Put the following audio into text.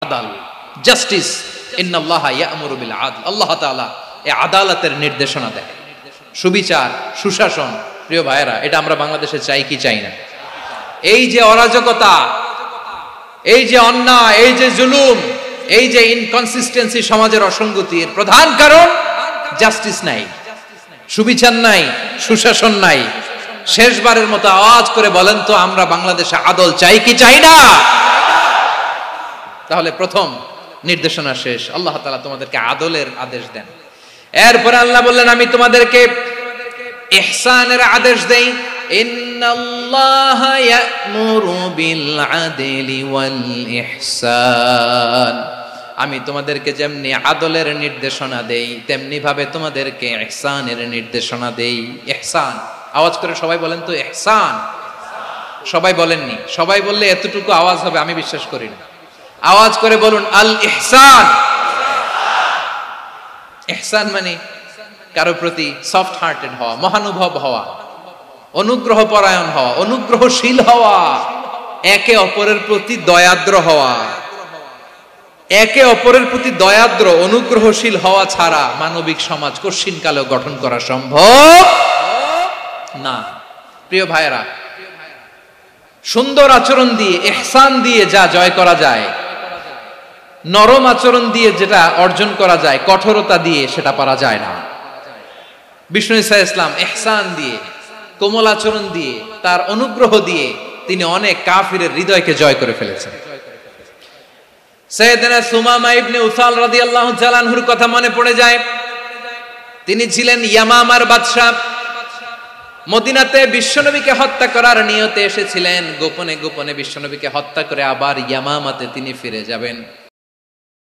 আদাল, জাস্টিস। ইন্নাল্লাহা ইয়া'মুরু বিল আদল, আল্লাহ তাআলা এই আদালতের নির্দেশনা দেয়, সুবিচার, সুশাসন। প্রিয় ভাইয়েরা, এটা আমরা বাংলাদেশে চাই কি চাই না? এই যে অরাজকতা, এই যে অন্যায়, এই যে জুলুম, এই যে ইনকনসিস্টেন্সি, সমাজের অসঙ্গতির প্রধান কারণ জাস্টিস নাই, সুবিচার নাই, সুশাসন নাই। শেষবারের মতো আওয়াজ করে বলেন তো, আমরা বাংলাদেশে আদল চাই কি চাই না? তাহলে প্রথম নির্দেশনা শেষ, আল্লাহ তাআলা তোমাদেরকে আদলের আদেশ দেন। এরপরে আল্লাহ বললেন, আমি তোমাদেরকে ইহসানের আদেশ দেই। ইন্নাল্লাহা ইয়া'মুরু বিল আদলি ওয়াল ইহসান। আমি তোমাদেরকে যেমনি আদলের নির্দেশনা দেই, তেমনি ভাবে তোমাদেরকে ইহসানের নির্দেশনা দেই। ইহসান, আওয়াজ করে সবাই বলেন তো ইহসান। সবাই বলেননি, সবাই বললে এতটুকু আওয়াজ হবে আমি বিশ্বাস করি না। আওয়াজ করে বলুন আল ইহসান। ইহসান মানে কারো প্রতি সফট হার্টেড হওয়া, মহানুভব হওয়া, অনুগ্রহ পরায়ণ হওয়া, অনুগ্রহশীল হওয়া, একে অপরের প্রতি দয়াদ্র হওয়া। একে অপরের প্রতি দয়াদ্র, অনুগ্রহশীল হওয়া ছাড়া মানবিক সমাজ কশিনকালেও গঠন করা সম্ভব না। প্রিয় ভাইয়েরা, সুন্দর আচরণ দিয়ে, ইহসান দিয়ে যা জয় করা যায়, নরম আচরণ দিয়ে যেটা অর্জন করা যায়, কঠোরতা দিয়ে সেটা পারা যায় না। বিষ্ণু ঈসা ইসলাম ইহসান দিয়ে, কোমল আচরণ দিয়ে, তার অনুগ্রহ দিয়ে তিনি অনেক কাফিরের হৃদয়কে জয় করে ফেলেছেন। সাইয়েদনা সুমামা ইবনে উসাল রাদিয়াল্লাহু তাআলা আনহুর কথা মনে পড়ে যায়। তিনি ছিলেন ইয়ামামার বাদশা। মদিনাতে বিশ্বনবীকে হত্যা করার নিয়তে এসেছিলেন। গোপনে গোপনে বিশ্বনবীকে হত্যা করে আবার ইয়ামামাতে তিনি ফিরে যাবেন।